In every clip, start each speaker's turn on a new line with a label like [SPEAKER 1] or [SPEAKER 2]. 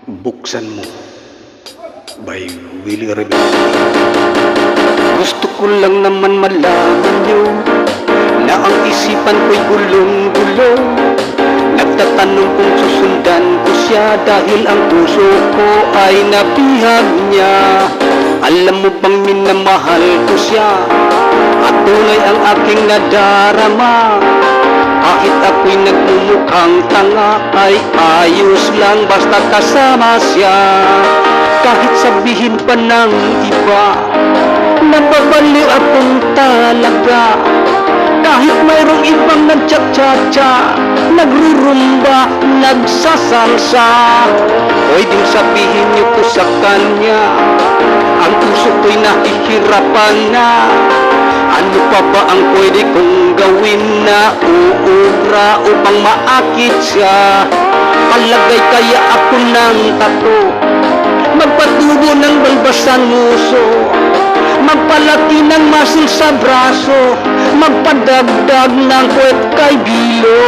[SPEAKER 1] Buksan mo by Willie Rebel. Gusto ko lang naman malaman nyo na ang isipan ko'y gulong-gulo. Nagtatanong kung susundan ko siya dahil ang puso ko ay nabihag niya. Alam mo bang minamahal ko siya at tunay ang aking nadarama. Kahit ako'y nagmumukhang tanga ay ayos lang basta kasama siya. Kahit sabihin pa ng iba nababaliw akong talaga. Kahit mayroong ibang nagtsa-tsa-tsa, nagrurumba, nagsasalsa, pwedeng sabihin niyo ko sa kanya ang puso ko'y nahihirapan na. Ano pa ba ang pwede kong gawin na uubra upang maakit siya? Palagay kaya ako ng tato, magpatubo ng balbasan nguso, magpalaki ng muscle sa braso, magpadagdag ng puwet kay bilo.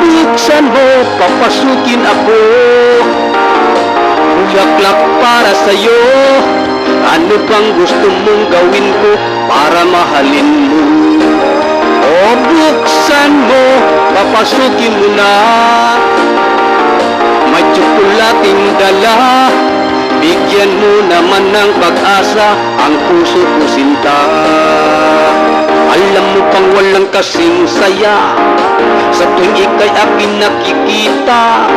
[SPEAKER 1] Buksan mo, papasukin ako, bulaklak para sa'yo. Ano bang gusto mong gawin ko para mahalin mo? O buksan mo, papasukin mo na. May tsokolating dala, bigyan mo naman ng pag-asa ang puso ko sinta. Alam mo bang walang kasing saya sa tuwing ika'y aking nakikita?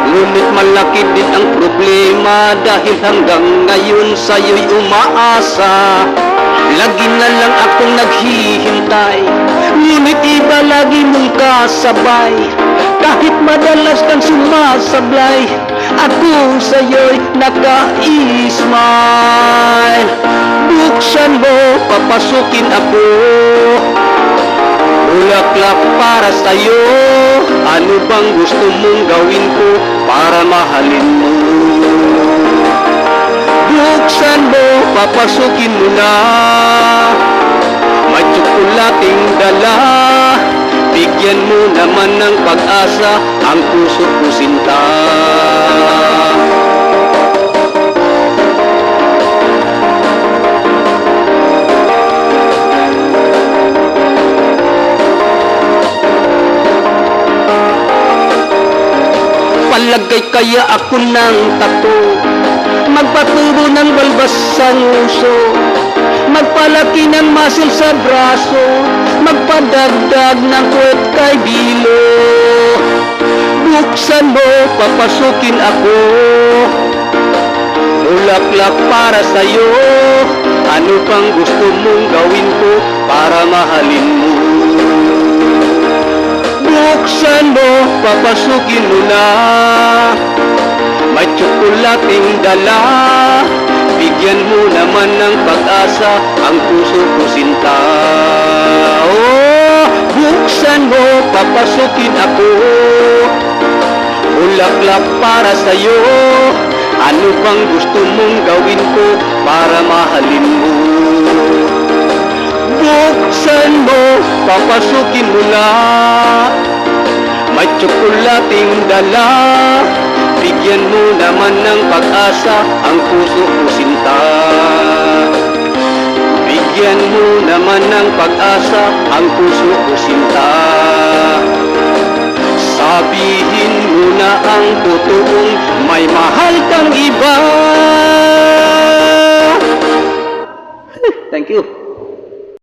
[SPEAKER 1] Ngunit malaki din ang problema dahil hanggang ngayon sa'yo'y umaasa. Lagi na lang akong naghihintay, ngunit iba lagi mong kasabay. Kahit madalas kang sumasablay, ako sa'yo'y naka-ismile. Buksan mo, papasukin ako, bulaklak para sa'yo. Ano bang gusto mong gawin ko para mahalin mo? Buksan mo, papasukin mo na. May tsokolating dala, bigyan mo naman ng pag-asa ang puso ko sinta. Palagay kaya ako ng tato, magpaturo ng balbas sa nguso, magpalaki ng muscle sa braso, magpadagdag ng puwet kay bilo. Buksan mo, papasukin ako, bulaklak para sa'yo. Ano pang gusto mong gawin ko para mahalin mo? Buksan mo, papasukin mo na. May tsokolating dala, bigyan mo naman ng pag-asa ang puso ko sinta. Oh, buksan mo, papasukin ako, bulaklak para sa'yo. Ano bang gusto mong gawin ko para mahalin mo? Buksan mo, papasukin mo na. May tsokolating dala, bigyan mo naman ng pag-asa ang puso ko sinta. Bigyan mo naman ng pag-asa ang puso ko sinta. Sabihin mo na ang totoong may mahal kang iba. Thank you.